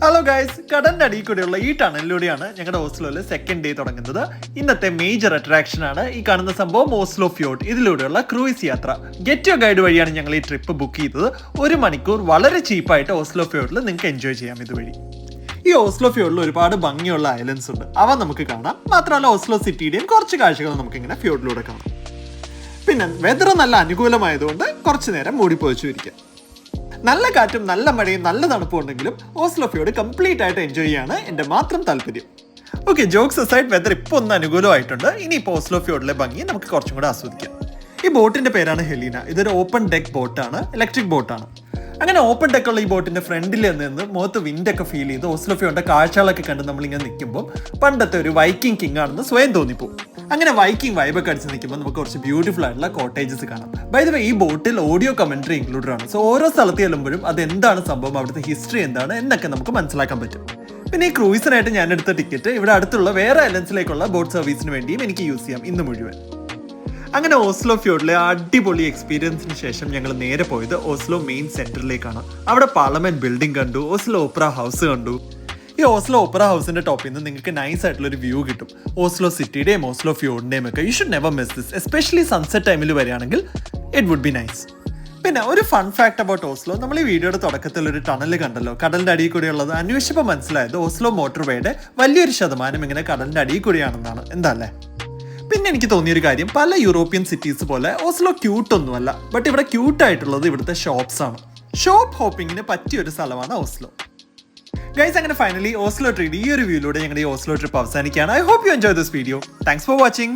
Hello guys, കടലിന്റെ അടിയിൽ കൂടെയുള്ള ഈ ടണലിലൂടെയാണ് ഞങ്ങളുടെ ഓസ്ലോയിലെ സെക്കൻഡ് ഡേ തുടങ്ങുന്നത്. ഇന്നത്തെ മേജർ അട്രാക്ഷൻ ആണ് ഈ കാണുന്ന സംഭവം ഓസ്ലോ ഫ്യോർഡ്. ഇതിലൂടെയുള്ള ക്രൂയിസ് യാത്ര. ഗെറ്റ് യുവർ ഗൈഡ് വഴിയാണ് ഞങ്ങൾ ഈ ട്രിപ്പ് ബുക്ക് ചെയ്തത്. 1 മണിക്കൂർ വളരെ ചീപ്പായിട്ട് ഓസ്ലോ ഫ്യോർഡിൽ നിങ്ങൾക്ക് എൻജോയ് ചെയ്യാം ഇതുവഴി. ഈ ഓസ്ലോ ഫ്യോർഡിൽ ഒരുപാട് ഭംഗിയുള്ള ഐലൻഡ്സ് ഉണ്ട്, അവ നമുക്ക് കാണാം. മാത്രമല്ല ഓസ്ലോ സിറ്റിയുടെയും കുറച്ച് കാഴ്ചകൾ നമുക്ക് ഇങ്ങനെ ഫ്യോർഡിലൂടെ കാണാം. പിന്നെ വെതർ നല്ല അനുകൂലമായതുകൊണ്ട് കുറച്ചു നേരം മൂടിപ്പൊതിച്ചു ഇരിക്കാം. നല്ല കാറ്റും നല്ല മഴയും നല്ല തണുപ്പും ഉണ്ടെങ്കിലും ഓസ്ലോ ഫ്യോർഡ് കംപ്ലീറ്റ് ആയിട്ട് എൻജോയ് ചെയ്യാണ് എൻ്റെ മാത്രം താല്പര്യം. ഓക്കെ, ജോക്സ് അസൈഡ്, വെതർ ഇപ്പോൾ ഒന്ന് അനുകൂലമായിട്ടുണ്ട്. ഇനിയിപ്പോൾ ഓസ്ലോ ഫ്യോർഡിലെ ഭംഗി നമുക്ക് കുറച്ചും കൂടെ ആസ്വദിക്കാം. ഈ ബോട്ടിന്റെ പേരാണ് ഹെലീന. ഇതൊരു ഓപ്പൺ ഡെക്ക് ബോട്ടാണ്, ഇലക്ട്രിക് ബോട്ടാണ്. അങ്ങനെ ഓപ്പൺ ഡെക്കുള്ള ഈ ബോട്ടിന്റെ ഫ്രണ്ടിൽ നിന്ന് മുഖത്ത് വിൻഡൊക്കെ ഫീൽ ചെയ്ത് ഓസ്ലോ ഫ്യോർഡിന്റെ കാഴ്ചകളൊക്കെ കണ്ട് നമ്മളിങ്ങനെ നിൽക്കുമ്പോൾ പണ്ടത്തെ ഒരു വൈക്കിംഗ് കിങ് ആണെന്ന് സ്വയം തോന്നിപ്പോകും. അങ്ങനെ വൈക്കിംഗ് വൈബൊക്കെ അടിച്ച് നിൽക്കുമ്പോൾ നമുക്ക് കുറച്ച് ബ്യൂട്ടിഫുൾ ആയിട്ടുള്ള കോട്ടേജസ് കാണാം. ബൈ ദ വേ, ഈ ബോട്ടിൽ ഓഡിയോ കമന്ററി ഇൻക്ലൂഡഡ് ആണ്. സോ ഓരോ സ്ഥലത്ത് ചെല്ലുമ്പോഴും അത് എന്താണ് സംഭവം, അവിടുത്തെ ഹിസ്റ്ററി എന്താണ് എന്നൊക്കെ നമുക്ക് മനസ്സിലാക്കാൻ പറ്റും. പിന്നെ ഈ ക്രൂയിസിനായിട്ട് ഞാൻ എടുത്ത ടിക്കറ്റ് ഇവിടെ അടുത്തുള്ള വേറെ ഐലൻഡ്സിലേക്കുള്ള ബോട്ട് സർവീസിന് വേണ്ടിയും എനിക്ക് യൂസ് ചെയ്യാം ഇന്ന് മുഴുവൻ. അങ്ങനെ ഓസ്ലോ ഫ്യോർഡിലെ അടിപൊളി എക്സ്പീരിയൻസിന് ശേഷം ഞങ്ങൾ നേരെ പോയത് ഓസ്ലോ മെയിൻ സെന്ററിലേക്കാണ്. അവിടെ പാർലമെന്റ് ബിൽഡിംഗ് കണ്ടു, ഓസ്ലോ ഓപ്പറ ഹൗസ് കണ്ടു. ഈ ഓസ്ലോ ഓപ്പറ ഹൗസിന്റെ ടോപ്പിൽ നിന്ന് നിങ്ങൾക്ക് നൈസ് ആയിട്ടുള്ള ഒരു വ്യൂ കിട്ടും, ഓസ്ലോ സിറ്റിയുടെയും ഓസ്ലോ ഫ്യോർഡിന്റെയും ഒക്കെ. You should never miss this, especially sunset ടൈമിൽ വരികയാണെങ്കിൽ ഇറ്റ് വുഡ് ബി നൈസ്. പിന്നെ ഒരു ഫൺ ഫാക്ട് അബൌട്ട് ഓസ്ലോ, നമ്മൾ ഈ വീഡിയോയുടെ തുടക്കത്തിൽ ഒരു ടണൽ കണ്ടല്ലോ കടലിന്റെ അടിയിൽ കൂടെയുള്ളത്. അന്വേഷിച്ചപ്പോൾ മനസ്സിലായത് ഓസ്ലോ മോട്ടോർവേയുടെ വലിയൊരു ശതമാനം ഇങ്ങനെ കടലിന്റെ അടിയിൽ കൂടെയാണെന്നാണ്. എന്താ അല്ലേ? പിന്നെ എനിക്ക് തോന്നിയൊരു കാര്യം, പല യൂറോപ്യൻ സിറ്റീസ് പോലെ ഓസ്ലോ ക്യൂട്ട് ഒന്നുമല്ല, ബട്ട് ഇവിടെ ക്യൂട്ടായിട്ടുള്ളത് ഇവിടുത്തെ ഷോപ്സ് ആണ്. ഷോപ്പ് ഹോപ്പിങ്ങിന് പറ്റിയൊരു സ്ഥലമാണ് ഓസ്ലോ. ഗൈസ്, അങ്ങനെ ഫൈനലി ഓസ്ലോ ട്രിപ്പ് ഈ ഒരു വ്യൂയിലൂടെ ഞങ്ങളുടെ ഈ ഓസ്ലോ ട്രിപ്പ് അവസാനിക്കുകയാണ്. I hope you enjoy this video. Thanks for watching.